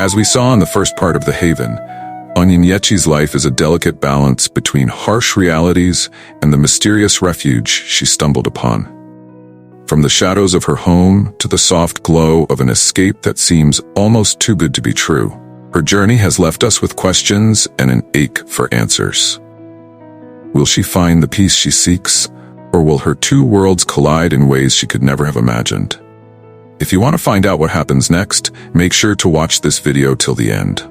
As we saw in the first part of The Haven, Onyinyechi's life is a delicate balance between harsh realities and the mysterious refuge she stumbled upon. From the shadows of her home to the soft glow of an escape that seems almost too good to be true, her journey has left us with questions and an ache for answers. Will she find the peace she seeks, or will her two worlds collide in ways she could never have imagined? If you want to find out what happens next, make sure to watch this video till the end.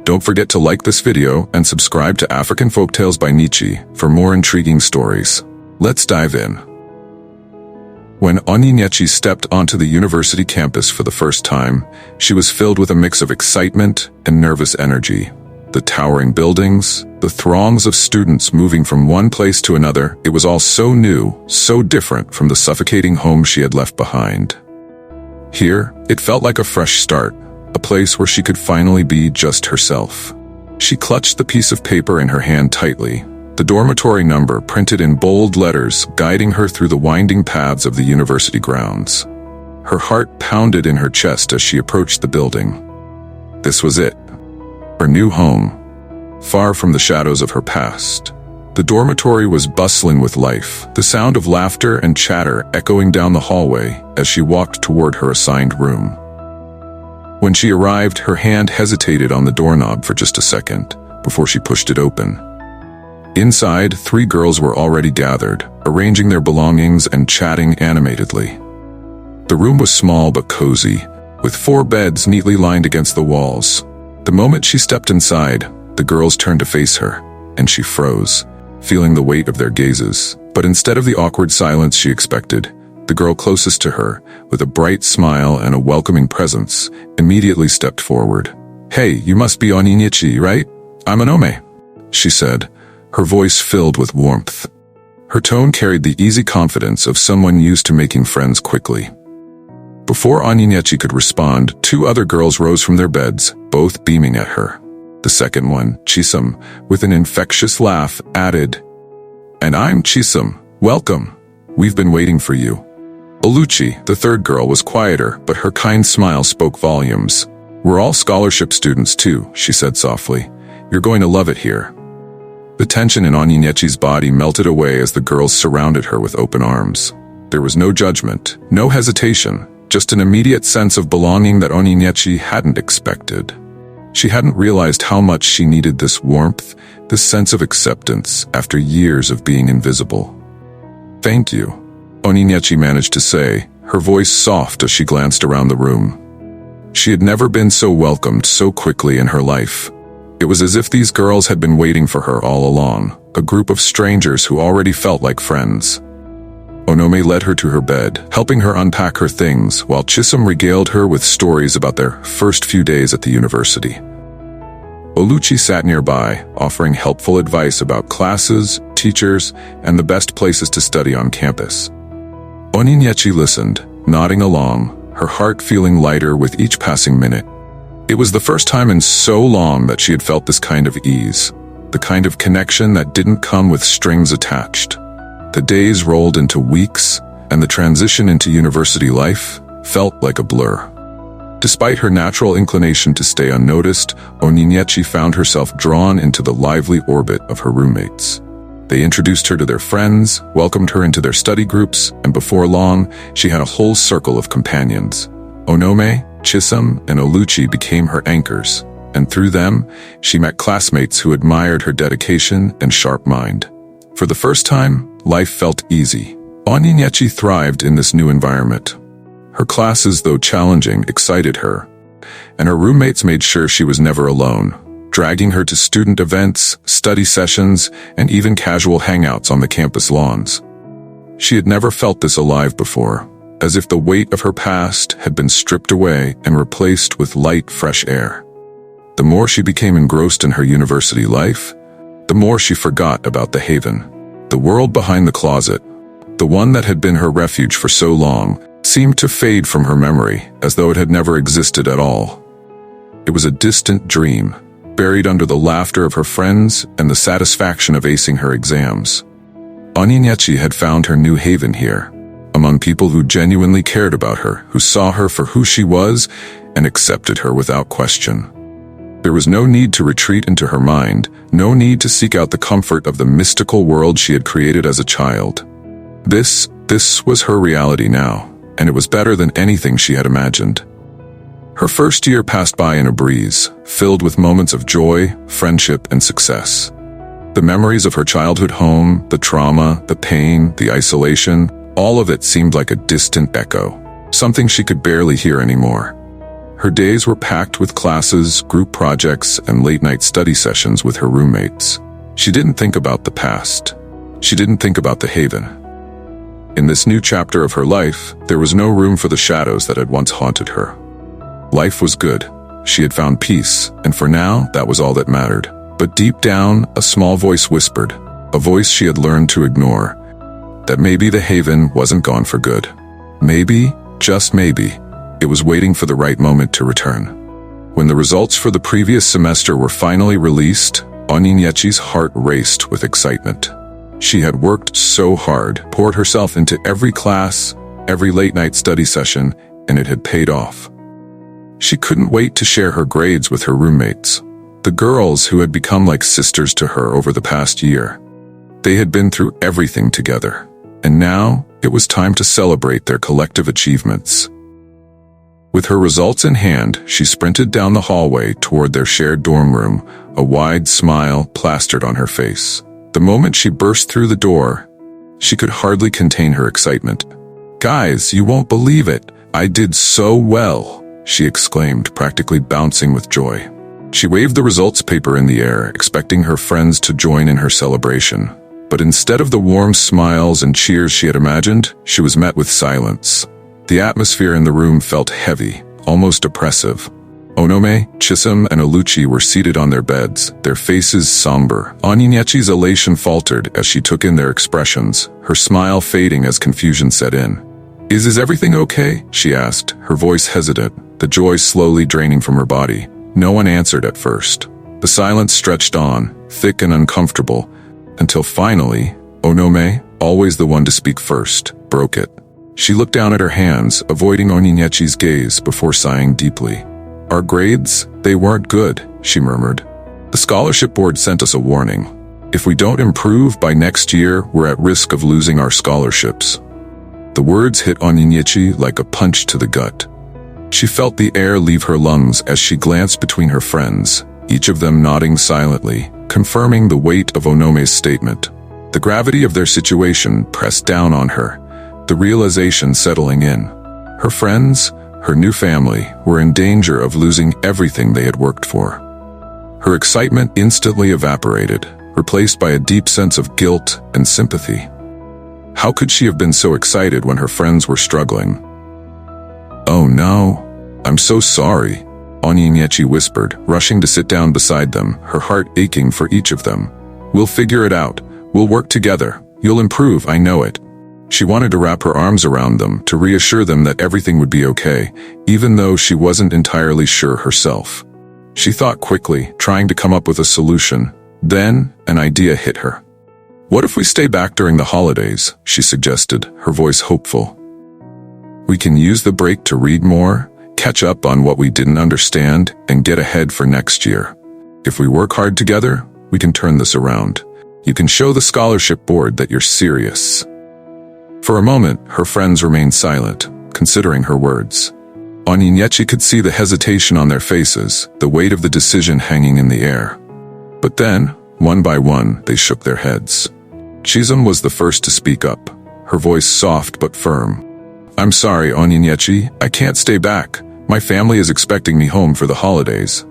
Don't forget to like this video and subscribe to African Folktales by Nychi for more intriguing stories. Let's dive in. When Onyinyechi stepped onto the university campus for the first time, she was filled with a mix of excitement and nervous energy. The towering buildings, the throngs of students moving from one place to another, it was all so new, so different from the suffocating home she had left behind. Here, it felt like a fresh start, a place where she could finally be just herself. She clutched the piece of paper in her hand tightly, the dormitory number printed in bold letters guiding her through the winding paths of the university grounds. Her heart pounded in her chest as she approached the building. This was it, her new home, far from the shadows of her past. The dormitory was bustling with life, the sound of laughter and chatter echoing down the hallway as she walked toward her assigned room. When she arrived, her hand hesitated on the doorknob for just a second before she pushed it open. Inside, 3 girls were already gathered, arranging their belongings and chatting animatedly. The room was small but cozy, with 4 beds neatly lined against the walls. The moment she stepped inside, the girls turned to face her, and she froze, feeling the weight of their gazes. But instead of the awkward silence she expected, the girl closest to her, with a bright smile and a welcoming presence, immediately stepped forward. "Hey, you must be Onyinyechi, right? I'm Onome," she said, her voice filled with warmth. Her tone carried the easy confidence of someone used to making friends quickly. Before Onyinyechi could respond, 2 other girls rose from their beds, both beaming at her. The second one, Chisum, with an infectious laugh, added, "And I'm Chisum. Welcome. We've been waiting for you." Onyinyechi, the third girl, was quieter, but her kind smile spoke volumes. "We're all scholarship students too," she said softly. "You're going to love it here." The tension in Onyinyechi's body melted away as the girls surrounded her with open arms. There was no judgment, no hesitation, just an immediate sense of belonging that Onyinyechi hadn't expected. She hadn't realized how much she needed this warmth, this sense of acceptance after years of being invisible. "Thank you," Onyinyechi managed to say, her voice soft as she glanced around the room. She had never been so welcomed so quickly in her life. It was as if these girls had been waiting for her all along, a group of strangers who already felt like friends. Onome led her to her bed, helping her unpack her things, while Chisum regaled her with stories about their first few days at the university. Onyinyechi sat nearby, offering helpful advice about classes, teachers, and the best places to study on campus. Onyinyechi listened, nodding along, her heart feeling lighter with each passing minute. It was the first time in so long that she had felt this kind of ease, the kind of connection that didn't come with strings attached. The days rolled into weeks, and the transition into university life felt like a blur. Despite her natural inclination to stay unnoticed, Onyinyechi found herself drawn into the lively orbit of her roommates. They introduced her to their friends, welcomed her into their study groups, and before long, she had a whole circle of companions. Onome, Chisum, and Onyinyechi became her anchors, and through them, she met classmates who admired her dedication and sharp mind. For the first time, life felt easy. Onyinyechi thrived in this new environment. Her classes, though challenging, excited her, and her roommates made sure she was never alone, dragging her to student events, study sessions, and even casual hangouts on the campus lawns. She had never felt this alive before, as if the weight of her past had been stripped away and replaced with light, fresh air. The more she became engrossed in her university life, the more she forgot about the Haven. The world behind the closet, the one that had been her refuge for so long, seemed to fade from her memory, as though it had never existed at all. It was a distant dream, buried under the laughter of her friends and the satisfaction of acing her exams. Onyinyechi had found her new haven here, among people who genuinely cared about her, who saw her for who she was and accepted her without question. There was no need to retreat into her mind, no need to seek out the comfort of the mystical world she had created as a child. This was her reality now, and it was better than anything she had imagined. Her first year passed by in a breeze, filled with moments of joy, friendship, and success. The memories of her childhood home, the trauma, the pain, the isolation, all of it seemed like a distant echo, something she could barely hear anymore. Her days were packed with classes, group projects, and late-night study sessions with her roommates. She didn't think about the past. She didn't think about the haven. In this new chapter of her life, there was no room for the shadows that had once haunted her. Life was good. She had found peace, and for now, that was all that mattered. But deep down, a small voice whispered, a voice she had learned to ignore, that maybe the haven wasn't gone for good. Maybe, just maybe, it was waiting for the right moment to return. When the results for the previous semester were finally released, Onyinyechi's heart raced with excitement. She had worked so hard, poured herself into every class, every late-night study session, and it had paid off. She couldn't wait to share her grades with her roommates, the girls who had become like sisters to her over the past year. They had been through everything together, and now it was time to celebrate their collective achievements. With her results in hand, she sprinted down the hallway toward their shared dorm room, a wide smile plastered on her face. The moment she burst through the door, she could hardly contain her excitement. "Guys, you won't believe it! I did so well!" she exclaimed, practically bouncing with joy. She waved the results paper in the air, expecting her friends to join in her celebration. But instead of the warm smiles and cheers she had imagined, she was met with silence. The atmosphere in the room felt heavy, almost oppressive. Onome, Chisum, and Oluchi were seated on their beds, their faces somber. Onyinyechi's elation faltered as she took in their expressions, her smile fading as confusion set in. Is everything okay?" she asked, her voice hesitant, the joy slowly draining from her body. No one answered at first. The silence stretched on, thick and uncomfortable, until finally, Onome, always the one to speak first, broke it. She looked down at her hands, avoiding Onyinyechi's gaze before sighing deeply. "Our grades, they weren't good," she murmured. "The scholarship board sent us a warning. If we don't improve by next year, we're at risk of losing our scholarships." The words hit Onyinyechi like a punch to the gut. She felt the air leave her lungs as she glanced between her friends, each of them nodding silently, confirming the weight of Onome's statement. The gravity of their situation pressed down on her, the realization settling in. Her friends, her new family, were in danger of losing everything they had worked for. Her excitement instantly evaporated, replaced by a deep sense of guilt and sympathy. How could she have been so excited when her friends were struggling? "Oh no, I'm so sorry," Onyinyechi whispered, rushing to sit down beside them, her heart aching for each of them. "We'll figure it out. We'll work together. You'll improve, I know it." She wanted to wrap her arms around them, to reassure them that everything would be okay, even though she wasn't entirely sure herself. She thought quickly, trying to come up with a solution. Then, an idea hit her. "What if we stay back during the holidays?" she suggested, her voice hopeful. "We can use the break to read more, catch up on what we didn't understand, and get ahead for next year. If we work hard together, we can turn this around. You can show the scholarship board that you're serious." For a moment, her friends remained silent, considering her words. Onyinyechi could see the hesitation on their faces, the weight of the decision hanging in the air. But then, one by one, they shook their heads. Chisum was the first to speak up, her voice soft but firm. "I'm sorry, Onyinyechi, I can't stay back. My family is expecting me home for the holidays."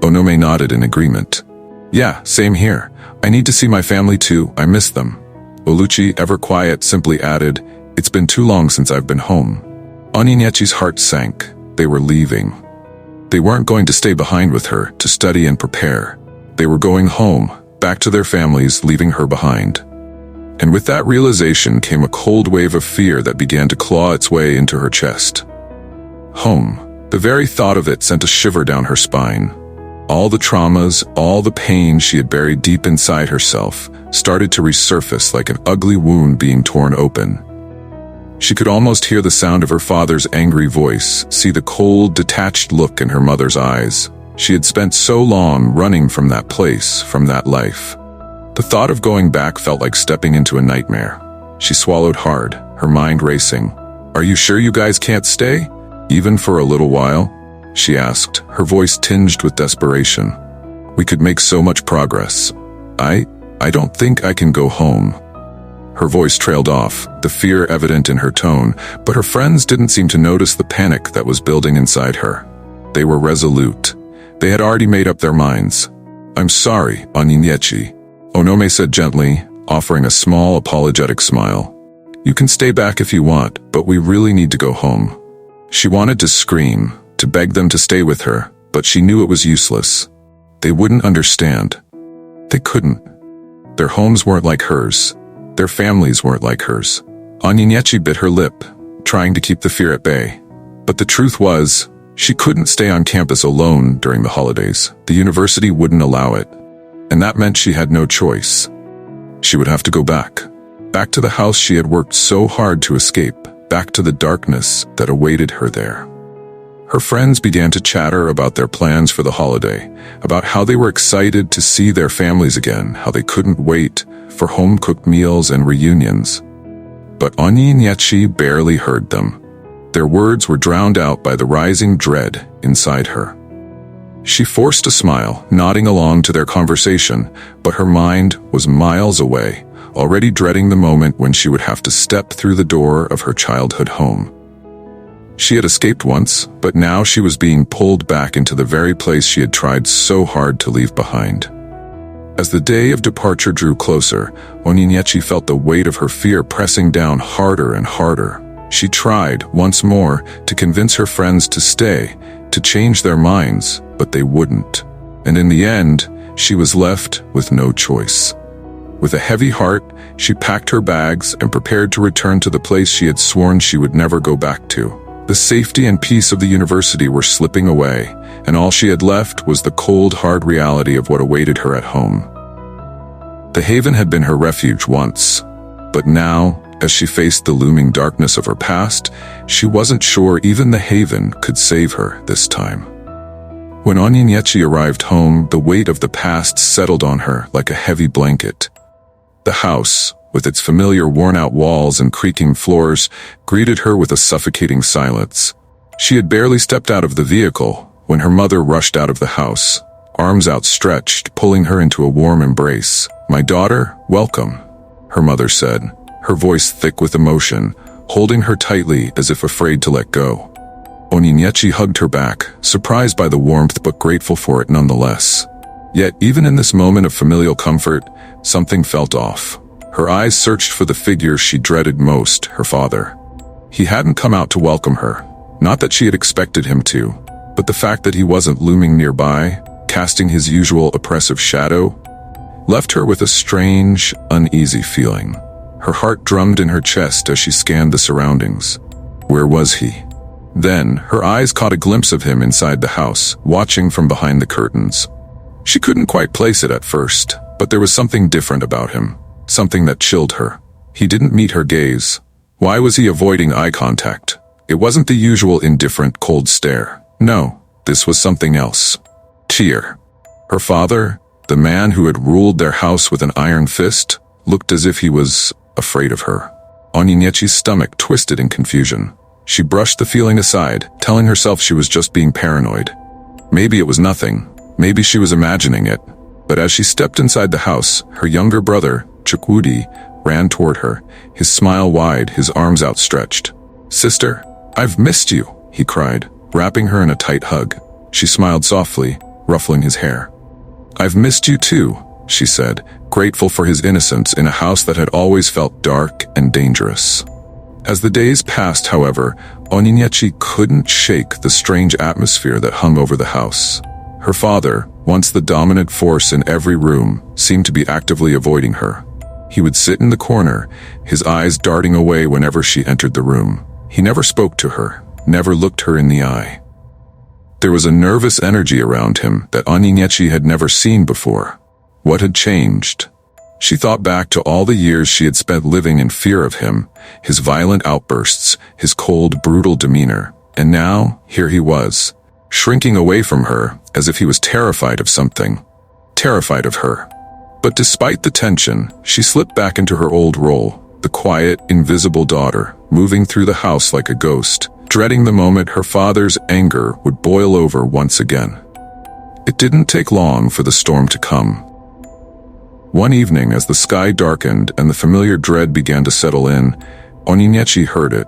Onome nodded in agreement. "Yeah, same here. I need to see my family too, I miss them." Oluchi, ever quiet, simply added, "It's been too long since I've been home." Onyinyechi's heart sank. They were leaving. They weren't going to stay behind with her, to study and prepare. They were going home, back to their families, leaving her behind. And with that realization came a cold wave of fear that began to claw its way into her chest. Home. The very thought of it sent a shiver down her spine. All the traumas, all the pain she had buried deep inside herself, started to resurface like an ugly wound being torn open. She could almost hear the sound of her father's angry voice, see the cold, detached look in her mother's eyes. She had spent so long running from that place, from that life. The thought of going back felt like stepping into a nightmare. She swallowed hard, her mind racing. "Are you sure you guys can't stay? Even for a little while?" she asked, her voice tinged with desperation. "We could make so much progress. I don't think I can go home." Her voice trailed off, the fear evident in her tone, but her friends didn't seem to notice the panic that was building inside her. They were resolute. They had already made up their minds. "I'm sorry, Onyinyechi," Onome said gently, offering a small apologetic smile. "You can stay back if you want, but we really need to go home." She wanted to scream, to beg them to stay with her, but she knew it was useless. They wouldn't understand. They couldn't. Their homes weren't like hers. Their families weren't like hers. Onyinyechi bit her lip, trying to keep the fear at bay. But the truth was, she couldn't stay on campus alone during the holidays. The university wouldn't allow it. And that meant she had no choice. She would have to go back. Back to the house she had worked so hard to escape. Back to the darkness that awaited her there. Her friends began to chatter about their plans for the holiday, about how they were excited to see their families again, how they couldn't wait for home-cooked meals and reunions. But Onyinyechi barely heard them. Their words were drowned out by the rising dread inside her. She forced a smile, nodding along to their conversation, but her mind was miles away, already dreading the moment when she would have to step through the door of her childhood home. She had escaped once, but now she was being pulled back into the very place she had tried so hard to leave behind. As the day of departure drew closer, Onyinyechi felt the weight of her fear pressing down harder and harder. She tried, once more, to convince her friends to stay, to change their minds, but they wouldn't. And in the end, she was left with no choice. With a heavy heart, she packed her bags and prepared to return to the place she had sworn she would never go back to. The safety and peace of the university were slipping away, and all she had left was the cold, hard reality of what awaited her at home. The haven had been her refuge once, but now, as she faced the looming darkness of her past, she wasn't sure even the haven could save her this time. When Onyinyechi arrived home, the weight of the past settled on her like a heavy blanket. The house, with its familiar worn-out walls and creaking floors, greeted her with a suffocating silence. She had barely stepped out of the vehicle when her mother rushed out of the house, arms outstretched, pulling her into a warm embrace. "My daughter, welcome," her mother said, her voice thick with emotion, holding her tightly as if afraid to let go. Onyinyechi hugged her back, surprised by the warmth but grateful for it nonetheless. Yet even in this moment of familial comfort, something felt off. Her eyes searched for the figure she dreaded most, her father. He hadn't come out to welcome her. Not that she had expected him to, but the fact that he wasn't looming nearby, casting his usual oppressive shadow, left her with a strange, uneasy feeling. Her heart drummed in her chest as she scanned the surroundings. Where was he? Then, her eyes caught a glimpse of him inside the house, watching from behind the curtains. She couldn't quite place it at first, but there was something different about him. Something that chilled her. He didn't meet her gaze. Why was he avoiding eye contact? It wasn't the usual indifferent, cold stare. No, this was something else. Fear. Her father, the man who had ruled their house with an iron fist, looked as if he was afraid of her. Onyinyechi's stomach twisted in confusion. She brushed the feeling aside, telling herself she was just being paranoid. Maybe it was nothing. Maybe she was imagining it. But as she stepped inside the house, her younger brother, Chukwudi, ran toward her, his smile wide, his arms outstretched. "Sister, I've missed you," he cried, wrapping her in a tight hug. She smiled softly, ruffling his hair. "I've missed you too," she said, grateful for his innocence in a house that had always felt dark and dangerous. As the days passed, however, Onyinyechi couldn't shake the strange atmosphere that hung over the house. Her father, once the dominant force in every room, seemed to be actively avoiding her. He would sit in the corner, his eyes darting away whenever she entered the room. He never spoke to her, never looked her in the eye. There was a nervous energy around him that Onyinyechi had never seen before. What had changed? She thought back to all the years she had spent living in fear of him, his violent outbursts, his cold, brutal demeanor. And now, here he was, shrinking away from her as if he was terrified of something. Terrified of her. But despite the tension, she slipped back into her old role, the quiet, invisible daughter, moving through the house like a ghost, dreading the moment her father's anger would boil over once again. It didn't take long for the storm to come. One evening, as the sky darkened and the familiar dread began to settle in, Onyinyechi heard it.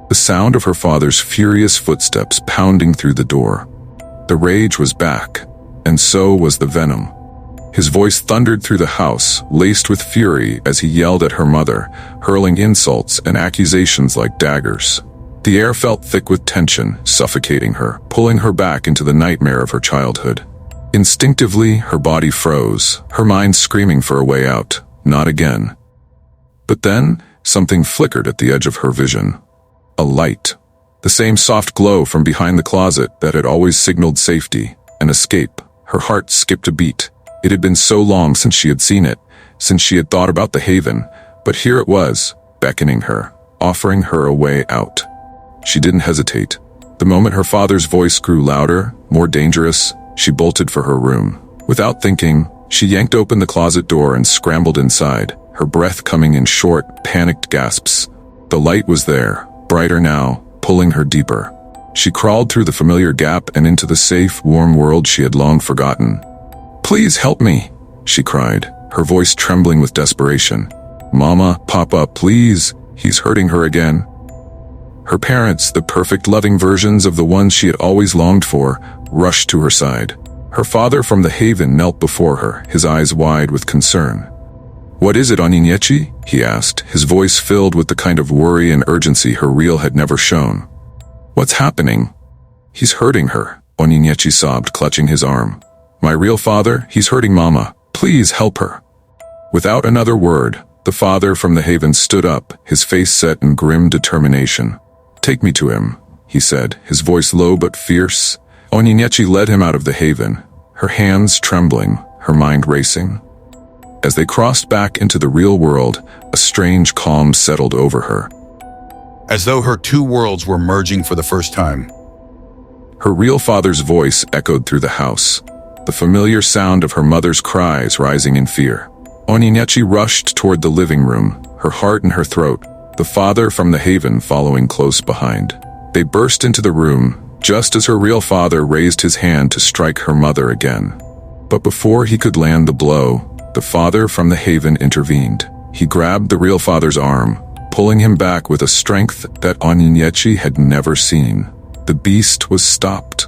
The sound of her father's furious footsteps pounding through the door. The rage was back, and so was the venom. His voice thundered through the house, laced with fury as he yelled at her mother, hurling insults and accusations like daggers. The air felt thick with tension, suffocating her, pulling her back into the nightmare of her childhood. Instinctively, her body froze, her mind screaming for a way out. Not again. But then, something flickered at the edge of her vision. A light. The same soft glow from behind the closet that had always signaled safety, an escape. Her heart skipped a beat. It had been so long since she had seen it, since she had thought about the haven, but here it was, beckoning her, offering her a way out. She didn't hesitate. The moment her father's voice grew louder, more dangerous, she bolted for her room. Without thinking, she yanked open the closet door and scrambled inside, her breath coming in short, panicked gasps. The light was there, brighter now, pulling her deeper. She crawled through the familiar gap and into the safe, warm world she had long forgotten. "Please help me," she cried, her voice trembling with desperation. "Mama, Papa, please, he's hurting her again." Her parents, the perfect loving versions of the ones she had always longed for, rushed to her side. Her father from the haven knelt before her, his eyes wide with concern. "What is it, Onyinyechi?" he asked, his voice filled with the kind of worry and urgency her reel had never shown. "What's happening?" "He's hurting her," Onyinyechi sobbed, clutching his arm. "My real father, he's hurting Mama. Please help her." Without another word, the father from the haven stood up, his face set in grim determination. "Take me to him," he said, his voice low but fierce. Onyinyechi led him out of the haven, her hands trembling, her mind racing. As they crossed back into the real world, a strange calm settled over her. As though her two worlds were merging for the first time. Her real father's voice echoed through the house, the familiar sound of her mother's cries rising in fear. Onyinyechi rushed toward the living room, her heart in her throat, the father from the haven following close behind. They burst into the room, just as her real father raised his hand to strike her mother again. But before he could land the blow, the father from the haven intervened. He grabbed the real father's arm, pulling him back with a strength that Onyinyechi had never seen. The beast was stopped.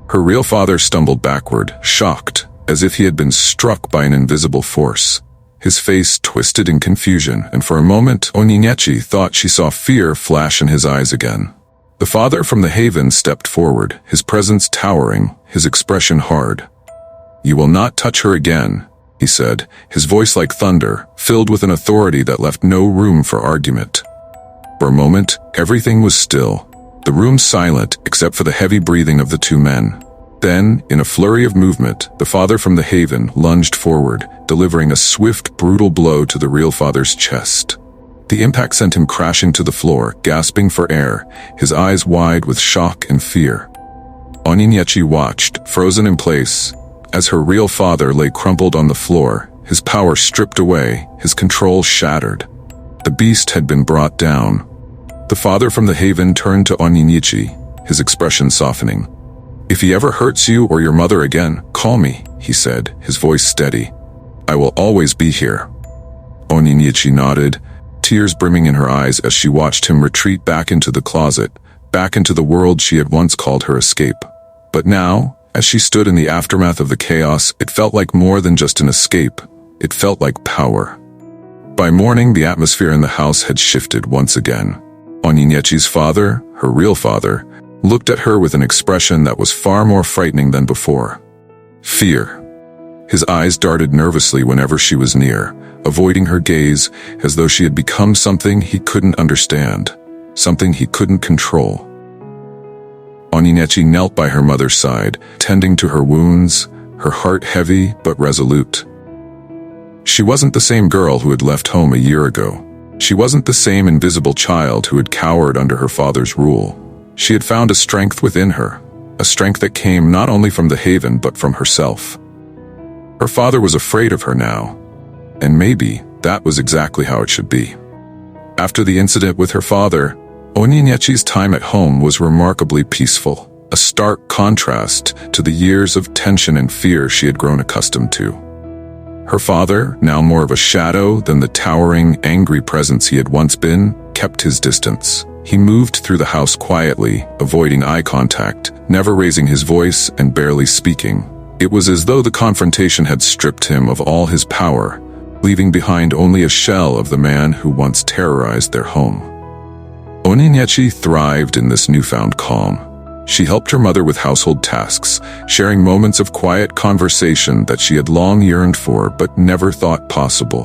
Her real father stumbled backward, shocked, as if he had been struck by an invisible force. His face twisted in confusion, and for a moment Onyinyechi thought she saw fear flash in his eyes again. The father from the haven stepped forward, his presence towering, his expression hard. "You will not touch her again," he said, his voice like thunder, filled with an authority that left no room for argument. For a moment, everything was still, the room silent except for the heavy breathing of the two men. Then, in a flurry of movement, the father from the haven lunged forward, delivering a swift, brutal blow to the real father's chest. The impact sent him crashing to the floor, gasping for air, his eyes wide with shock and fear. Onyinyechi watched, frozen in place, as her real father lay crumpled on the floor, his power stripped away, his control shattered. The beast had been brought down. The father from the haven turned to Onyinyechi, his expression softening. "If he ever hurts you or your mother again, call me," he said, his voice steady. "I will always be here." Onyinyechi nodded, tears brimming in her eyes as she watched him retreat back into the closet, back into the world she had once called her escape. But now, as she stood in the aftermath of the chaos, it felt like more than just an escape. It felt like power. By morning, the atmosphere in the house had shifted once again. Onyinyechi's father, her real father, looked at her with an expression that was far more frightening than before. Fear. His eyes darted nervously whenever she was near, avoiding her gaze as though she had become something he couldn't understand, something he couldn't control. Onyinyechi knelt by her mother's side, tending to her wounds, her heart heavy but resolute. She wasn't the same girl who had left home a year ago. She wasn't the same invisible child who had cowered under her father's rule. She had found a strength within her, a strength that came not only from the haven but from herself. Her father was afraid of her now, and maybe that was exactly how it should be. After the incident with her father, Onyinyechi's time at home was remarkably peaceful, a stark contrast to the years of tension and fear she had grown accustomed to. Her father, now more of a shadow than the towering, angry presence he had once been, kept his distance. He moved through the house quietly, avoiding eye contact, never raising his voice and barely speaking. It was as though the confrontation had stripped him of all his power, leaving behind only a shell of the man who once terrorized their home. Onyinyechi thrived in this newfound calm. She helped her mother with household tasks, sharing moments of quiet conversation that she had long yearned for but never thought possible.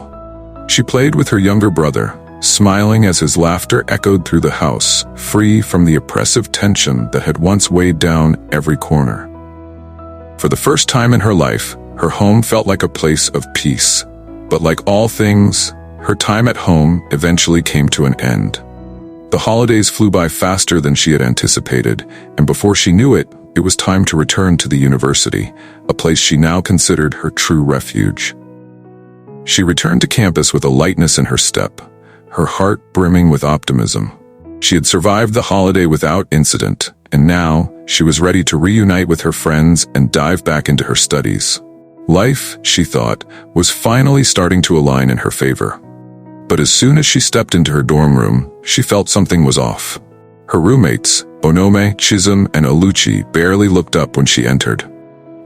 She played with her younger brother, smiling as his laughter echoed through the house, free from the oppressive tension that had once weighed down every corner. For the first time in her life, her home felt like a place of peace. But like all things, her time at home eventually came to an end. The holidays flew by faster than she had anticipated, and before she knew it, it was time to return to the university, a place she now considered her true refuge. She returned to campus with a lightness in her step, her heart brimming with optimism. She had survived the holiday without incident, and now she was ready to reunite with her friends and dive back into her studies. Life, she thought, was finally starting to align in her favor. But as soon as she stepped into her dorm room, she felt something was off. Her roommates, Onome, Chisholm, and Onyinyechi, barely looked up when she entered.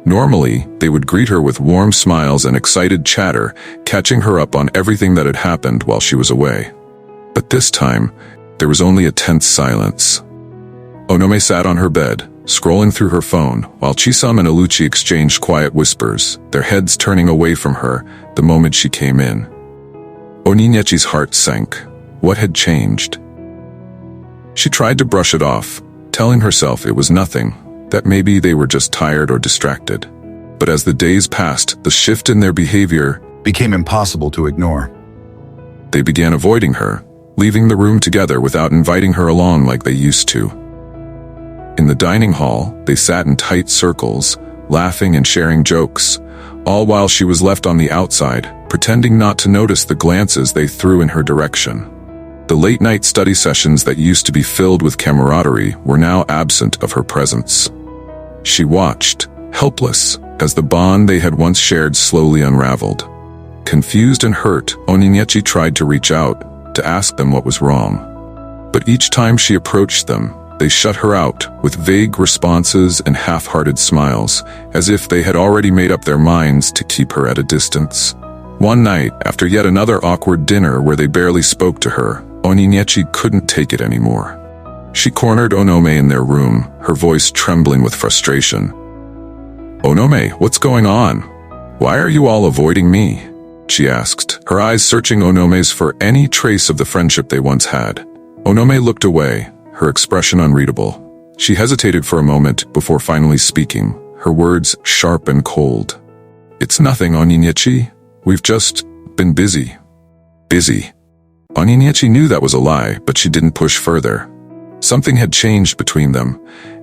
Normally, they would greet her with warm smiles and excited chatter, catching her up on everything that had happened while she was away. But this time, there was only a tense silence. Onome sat on her bed, scrolling through her phone, while Chisholm and Onyinyechi exchanged quiet whispers, their heads turning away from her the moment she came in. Onyinyechi's heart sank. What had changed? She tried to brush it off, telling herself it was nothing, that maybe they were just tired or distracted. But as the days passed, the shift in their behavior became impossible to ignore. They began avoiding her, leaving the room together without inviting her along like they used to. In the dining hall, they sat in tight circles, laughing and sharing jokes, all while she was left on the outside, pretending not to notice the glances they threw in her direction. The late-night study sessions that used to be filled with camaraderie were now absent of her presence. She watched, helpless, as the bond they had once shared slowly unraveled. Confused and hurt, Onyinyechi tried to reach out, to ask them what was wrong. But each time she approached them, they shut her out with vague responses and half-hearted smiles, as if they had already made up their minds to keep her at a distance. One night, after yet another awkward dinner where they barely spoke to her, Onyinyechi couldn't take it anymore. She cornered Onome in their room, her voice trembling with frustration. "Onome, what's going on? Why are you all avoiding me?" she asked, her eyes searching Onome's for any trace of the friendship they once had. Onome looked away, her expression unreadable. She hesitated for a moment before finally speaking, her words sharp and cold. "It's nothing, Onyinyechi. We've just been busy." Busy? Onyinyechi knew that was a lie, but she didn't push further. Something had changed between them,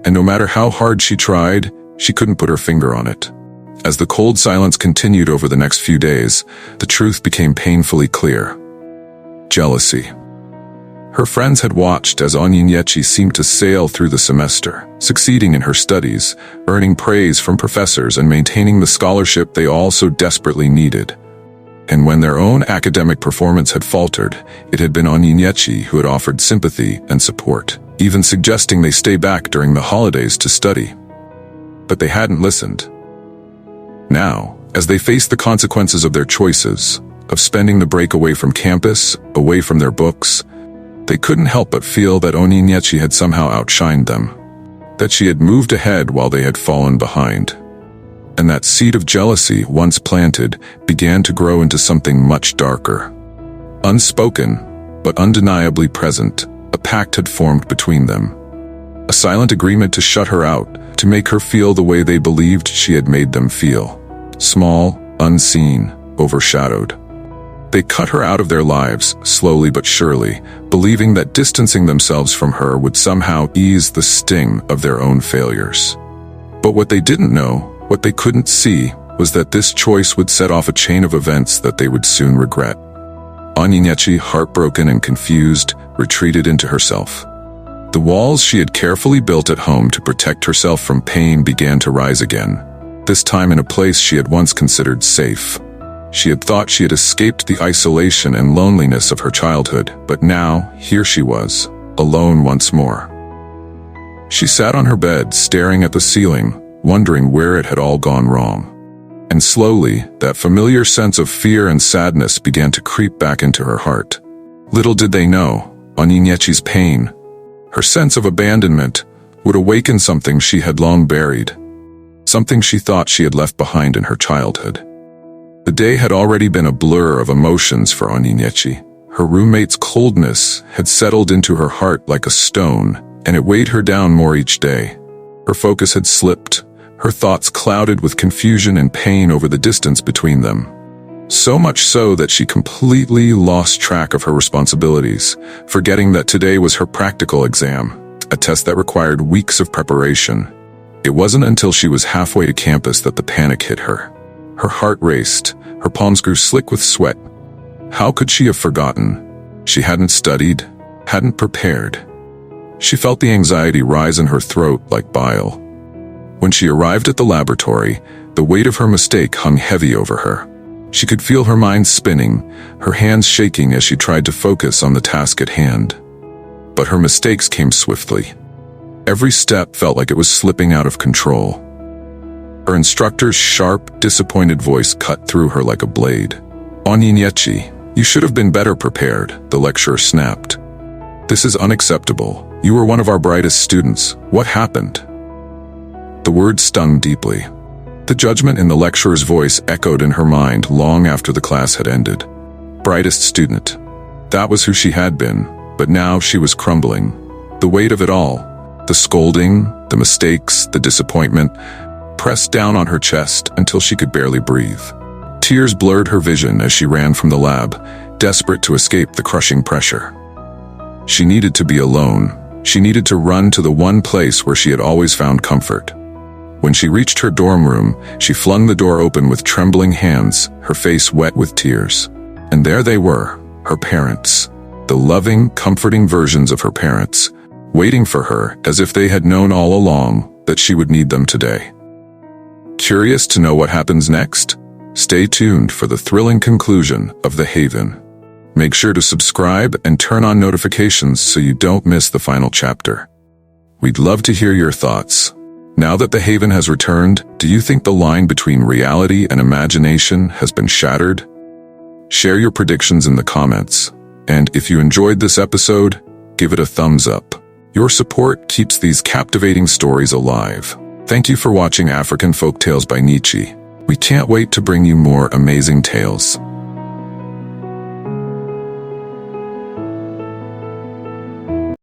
and no matter how hard she tried, she couldn't put her finger on it. As the cold silence continued over the next few days, the truth became painfully clear. Jealousy. Her friends had watched as Onyinyechi seemed to sail through the semester, succeeding in her studies, earning praise from professors and maintaining the scholarship they all so desperately needed. And when their own academic performance had faltered, it had been Onyinyechi who had offered sympathy and support, even suggesting they stay back during the holidays to study. But they hadn't listened. Now, as they faced the consequences of their choices, of spending the break away from campus, away from their books, they couldn't help but feel that Onyinyechi had somehow outshined them, that she had moved ahead while they had fallen behind. And that seed of jealousy, once planted, began to grow into something much darker. Unspoken, but undeniably present, a pact had formed between them. A silent agreement to shut her out, to make her feel the way they believed she had made them feel. Small, unseen, overshadowed. They cut her out of their lives, slowly but surely, believing that distancing themselves from her would somehow ease the sting of their own failures. But what they didn't know, what they couldn't see, was that this choice would set off a chain of events that they would soon regret. Onyinyechi, heartbroken and confused, retreated into herself. The walls she had carefully built at home to protect herself from pain began to rise again, this time in a place she had once considered safe. She had thought she had escaped the isolation and loneliness of her childhood, but now, here she was, alone once more. She sat on her bed, staring at the ceiling, wondering where it had all gone wrong. And slowly, that familiar sense of fear and sadness began to creep back into her heart. Little did they know, Onyinyechi's pain, her sense of abandonment, would awaken something she had long buried, something she thought she had left behind in her childhood. The day had already been a blur of emotions for Onyinyechi. Her roommate's coldness had settled into her heart like a stone, and it weighed her down more each day. Her focus had slipped, her thoughts clouded with confusion and pain over the distance between them. So much so that she completely lost track of her responsibilities, forgetting that today was her practical exam, a test that required weeks of preparation. It wasn't until she was halfway to campus that the panic hit her. Her heart raced, her palms grew slick with sweat. How could she have forgotten? She hadn't studied, hadn't prepared. She felt the anxiety rise in her throat like bile. When she arrived at the laboratory, the weight of her mistake hung heavy over her. She could feel her mind spinning, her hands shaking as she tried to focus on the task at hand. But her mistakes came swiftly. Every step felt like it was slipping out of control. Her instructor's sharp, disappointed voice cut through her like a blade. "Onyinyechi, you should have been better prepared," the lecturer snapped. "This is unacceptable. You were one of our brightest students. What happened?" The words stung deeply. The judgment in the lecturer's voice echoed in her mind long after the class had ended. Brightest student. That was who she had been, but now she was crumbling. The weight of it all, the scolding, the mistakes, the disappointment, pressed down on her chest until she could barely breathe. Tears blurred her vision as she ran from the lab, desperate to escape the crushing pressure. She needed to be alone. She needed to run to the one place where she had always found comfort. When she reached her dorm room, she flung the door open with trembling hands, her face wet with tears. And there they were, her parents. The loving, comforting versions of her parents, waiting for her as if they had known all along that she would need them today. Curious to know what happens next? Stay tuned for the thrilling conclusion of The Haven. Make sure to subscribe and turn on notifications so you don't miss the final chapter. We'd love to hear your thoughts. Now that The Haven has returned, do you think the line between reality and imagination has been shattered? Share your predictions in the comments. And if you enjoyed this episode, give it a thumbs up. Your support keeps these captivating stories alive. Thank you for watching African Folktales by Nychi. We can't wait to bring you more amazing tales.